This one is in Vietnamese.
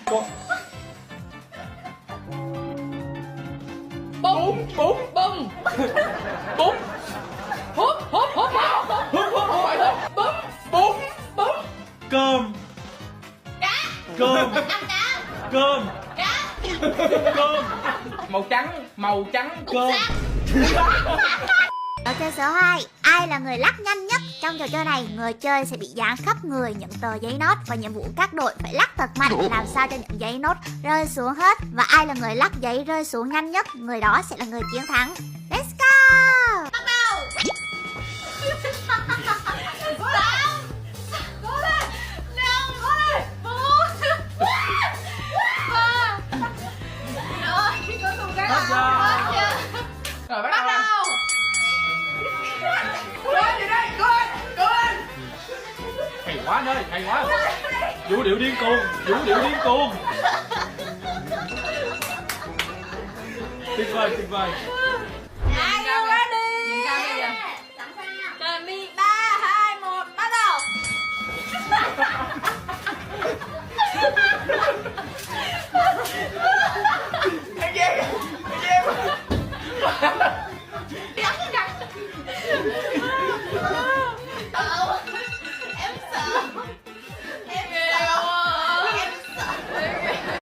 Con Bung. bún Bung. bún Hút. Hút. Hút. hút hút không phải đâu. Bung. Bún Bung. cơm Cá. cơm Ăn cá. cơm Cá. cơm Màu trắng. cơm. Trò chơi số 2. Ai là người lắc nhanh nhất? Trong trò chơi này, người chơi sẽ bị dán khắp người những tờ giấy nốt và nhiệm vụ các đội phải lắc thật mạnh làm sao cho những giấy nốt rơi xuống hết. Và ai là người lắc giấy rơi xuống nhanh nhất, người đó sẽ là người chiến thắng. Let's go! Bắt đầu! 5 cố lên! 5 cố lên! 4 3 rồi, cuối cùng cái Hết giờ. hết chưa? Rồi bắt Bắt đầu. đầu! Lên gì đây? Lên. Hay quá nơi, hay quá. Vũ điệu điên cuồng, vũ điệu điên cuồng. Tuyệt vời, tuyệt vời. Are you ready? Nhìn cao bây giờ. Sẵn sàng nha. Chuẩn 3, 2, 1, bắt đầu. Anh Giang. Đắng đắng.